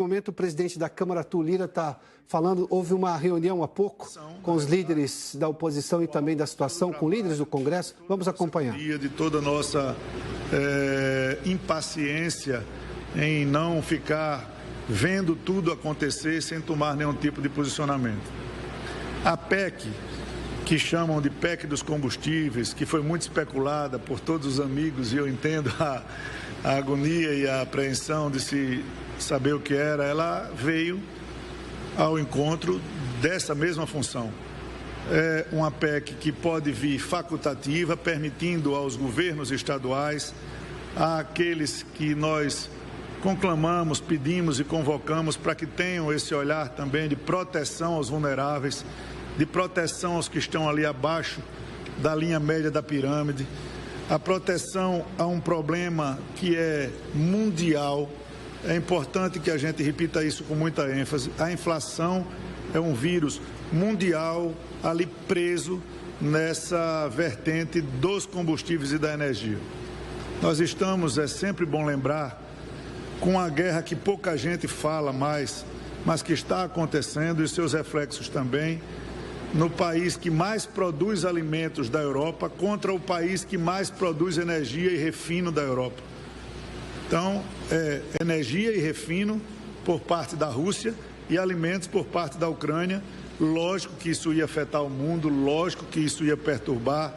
No momento, o presidente da Câmara, Arthur Lira, está falando. Houve uma reunião há pouco com os líderes da oposição e também da situação, com líderes do Congresso. Vamos acompanhar. De toda a nossa impaciência em não ficar vendo tudo acontecer sem tomar nenhum tipo de posicionamento. A PEC, que chamam de PEC dos combustíveis, que foi muito especulada por todos os amigos, e eu entendo a agonia e a apreensão de se saber o que era, ela veio ao encontro dessa mesma função. É uma PEC que pode vir facultativa, permitindo aos governos estaduais, àqueles que nós conclamamos, pedimos e convocamos para que tenham esse olhar também de proteção aos vulneráveis, de proteção aos que estão ali abaixo da linha média da pirâmide, a proteção a um problema que é mundial. É importante que a gente repita isso com muita ênfase. A inflação é um vírus mundial ali preso nessa vertente dos combustíveis e da energia. Nós estamos, é sempre bom lembrar, com a guerra que pouca gente fala mais, mas que está acontecendo e seus reflexos também, no país que mais produz alimentos da Europa contra o país que mais produz energia e refino da Europa. Então, energia e refino por parte da Rússia e alimentos por parte da Ucrânia. Lógico que isso ia afetar o mundo, lógico que isso ia perturbar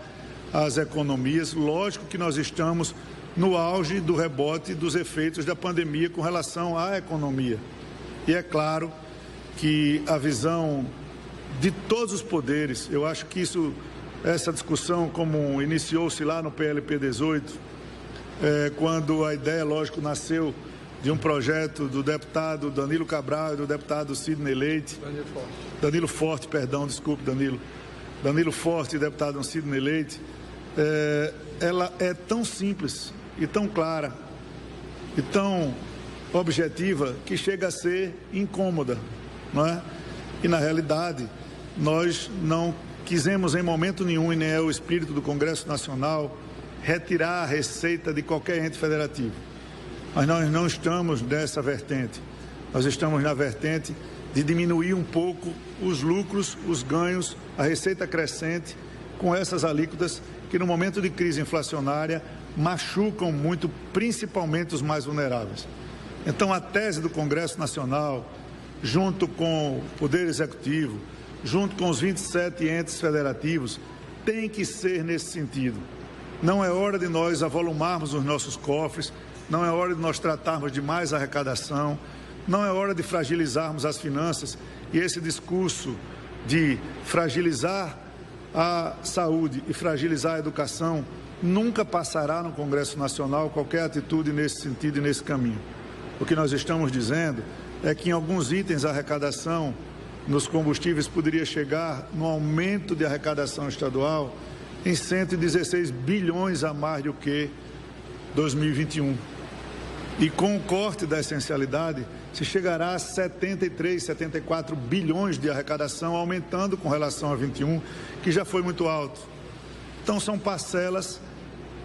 as economias, lógico que nós estamos no auge do rebote dos efeitos da pandemia com relação à economia. E é claro que a visão de todos os poderes, eu acho que essa discussão, como iniciou-se lá no PLP 18, quando a ideia, lógico, nasceu de um projeto do deputado Danilo Cabral e do deputado Sidney Leite. Danilo Forte, Danilo Forte e deputado Sidney Leite. Ela é tão simples e tão clara e tão objetiva que chega a ser incômoda, não é? E, na realidade, nós não quisemos em momento nenhum, e nem é o espírito do Congresso Nacional, retirar a receita de qualquer ente federativo. Mas nós não estamos nessa vertente. Nós estamos na vertente de diminuir um pouco os lucros, os ganhos, a receita crescente com essas alíquotas que no momento de crise inflacionária machucam muito, principalmente os mais vulneráveis. Então, a tese do Congresso Nacional, junto com o Poder Executivo, junto com os 27 entes federativos, tem que ser nesse sentido. Não é hora de nós avolumarmos os nossos cofres, não é hora de nós tratarmos de mais arrecadação, não é hora de fragilizarmos as finanças. E esse discurso de fragilizar a saúde e fragilizar a educação nunca passará no Congresso Nacional qualquer atitude nesse sentido e nesse caminho. O que nós estamos dizendo é que em alguns itens a arrecadação nos combustíveis poderia chegar no aumento de arrecadação estadual em 116 bilhões a mais do que 2021. E com o corte da essencialidade, se chegará a 73, 74 bilhões de arrecadação, aumentando com relação a 21, que já foi muito alto. Então, são parcelas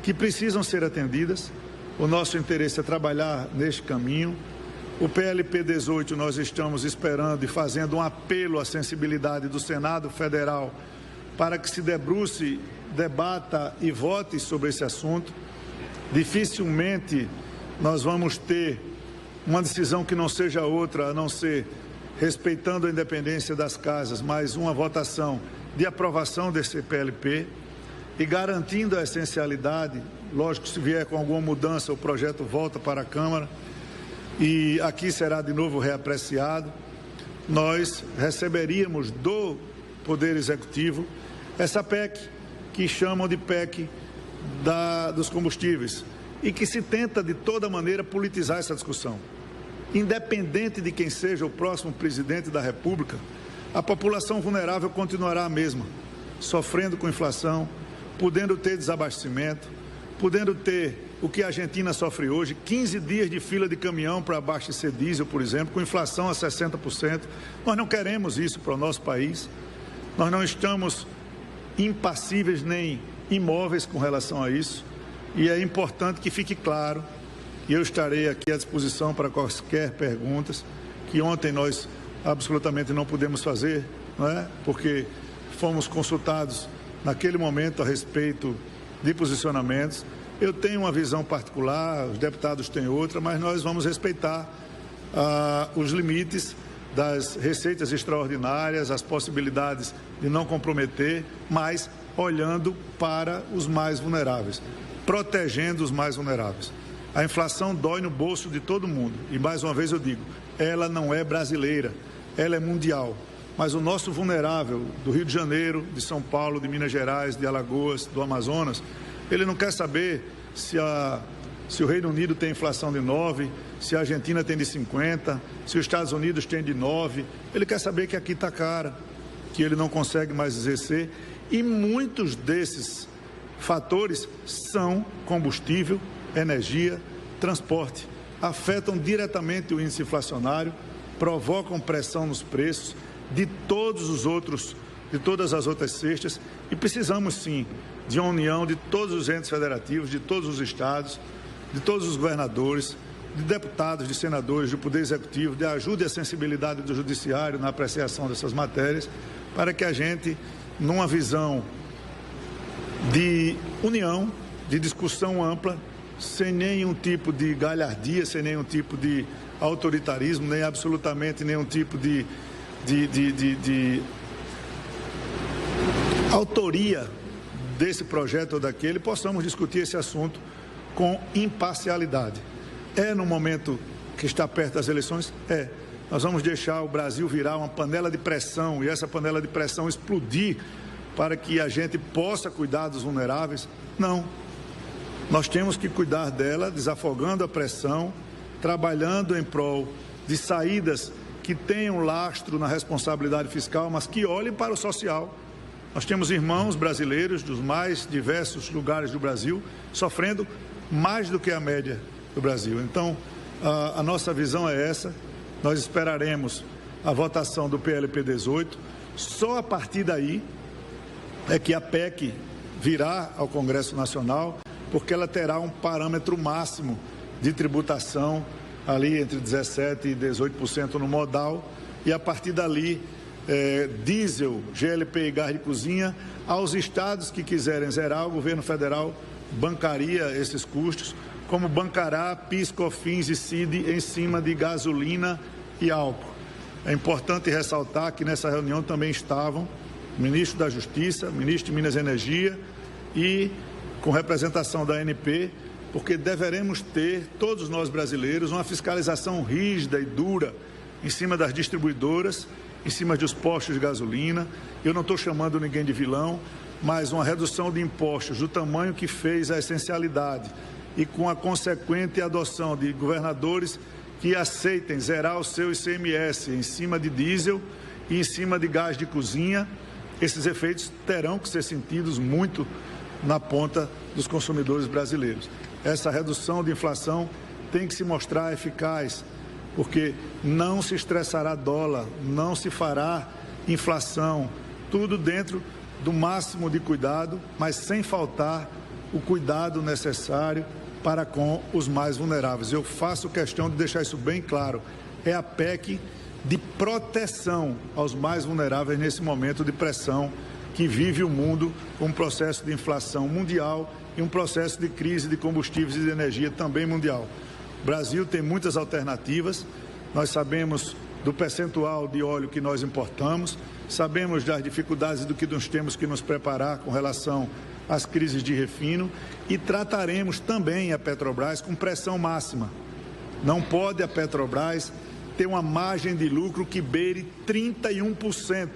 que precisam ser atendidas. O nosso interesse é trabalhar neste caminho. O PLP 18, nós estamos esperando e fazendo um apelo à sensibilidade do Senado Federal para que se debruce, debata e vote sobre esse assunto. Dificilmente nós vamos ter uma decisão que não seja outra, a não ser respeitando a independência das casas, mas uma votação de aprovação desse PLP e garantindo a essencialidade. Lógico, se vier com alguma mudança, o projeto volta para a Câmara e aqui será de novo reapreciado. Nós receberíamos do Poder Executivo essa PEC, que chamam de PEC dos combustíveis, e que se tenta de toda maneira politizar essa discussão. Independente de quem seja o próximo presidente da República, a população vulnerável continuará a mesma, sofrendo com inflação, podendo ter desabastecimento, podendo ter o que a Argentina sofre hoje, 15 dias de fila de caminhão para abastecer diesel, por exemplo, com inflação a 60%. Nós não queremos isso para o nosso país. Nós não estamos impassíveis nem imóveis com relação a isso. E é importante que fique claro, e eu estarei aqui à disposição para quaisquer perguntas, que ontem nós absolutamente não pudemos fazer, não é? Porque fomos consultados naquele momento a respeito de posicionamentos. Eu tenho uma visão particular, os deputados têm outra, mas nós vamos respeitar os limites das receitas extraordinárias, as possibilidades de não comprometer, mas olhando para os mais vulneráveis, protegendo os mais vulneráveis. A inflação dói no bolso de todo mundo e, mais uma vez eu digo, ela não é brasileira, ela é mundial. Mas o nosso vulnerável do Rio de Janeiro, de São Paulo, de Minas Gerais, de Alagoas, do Amazonas, ele não quer saber se o Reino Unido tem inflação de 9%, se a Argentina tem de 50%, se os Estados Unidos tem de 9%. Ele quer saber que aqui está cara, que ele não consegue mais exercer. E muitos desses fatores são combustível, energia, transporte. Afetam diretamente o índice inflacionário, provocam pressão nos preços de todas as outras cestas, e precisamos sim de uma união de todos os entes federativos, de todos os estados, de todos os governadores, de deputados, de senadores, do Poder Executivo, de ajuda e a sensibilidade do Judiciário na apreciação dessas matérias, para que a gente, numa visão de união, de discussão ampla, sem nenhum tipo de galhardia, sem nenhum tipo de autoritarismo, nem absolutamente nenhum tipo de autoria desse projeto ou daquele, possamos discutir esse assunto com imparcialidade. É no momento que está perto das eleições? É. Nós vamos deixar o Brasil virar uma panela de pressão e essa panela de pressão explodir para que a gente possa cuidar dos vulneráveis? Não. Nós temos que cuidar dela, desafogando a pressão, trabalhando em prol de saídas que tenham lastro na responsabilidade fiscal, mas que olhem para o social. Nós temos irmãos brasileiros dos mais diversos lugares do Brasil sofrendo mais do que a média do Brasil. Então, a nossa visão é essa. Nós esperaremos a votação do PLP 18. Só a partir daí é que a PEC virá ao Congresso Nacional, porque ela terá um parâmetro máximo de tributação ali entre 17% e 18% no modal, e a partir dali, diesel, GLP e gás de cozinha, aos estados que quiserem zerar, o governo federal bancaria esses custos, como bancará PIS, COFINS e CID em cima de gasolina e álcool. É importante ressaltar que nessa reunião também estavam o ministro da Justiça, o ministro de Minas e Energia e com representação da ANP, porque deveremos ter, todos nós brasileiros, uma fiscalização rígida e dura em cima das distribuidoras, em cima dos postos de gasolina. Eu não estou chamando ninguém de vilão, mas uma redução de impostos do tamanho que fez a essencialidade e com a consequente adoção de governadores que aceitem zerar o seu ICMS em cima de diesel e em cima de gás de cozinha, esses efeitos terão que ser sentidos muito na ponta dos consumidores brasileiros. Essa redução de inflação tem que se mostrar eficaz, porque não se estressará dólar, não se fará inflação, tudo dentro do máximo de cuidado, mas sem faltar o cuidado necessário para com os mais vulneráveis. Eu faço questão de deixar isso bem claro. É a PEC de proteção aos mais vulneráveis nesse momento de pressão que vive o mundo, com um processo de inflação mundial e um processo de crise de combustíveis e de energia também mundial. O Brasil tem muitas alternativas, nós sabemos do percentual de óleo que nós importamos, sabemos das dificuldades do que nós temos que nos preparar com relação às crises de refino e trataremos também a Petrobras com pressão máxima. Não pode a Petrobras ter uma margem de lucro que beire 31%,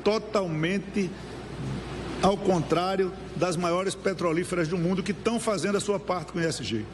totalmente ao contrário das maiores petrolíferas do mundo que estão fazendo a sua parte com o ESG.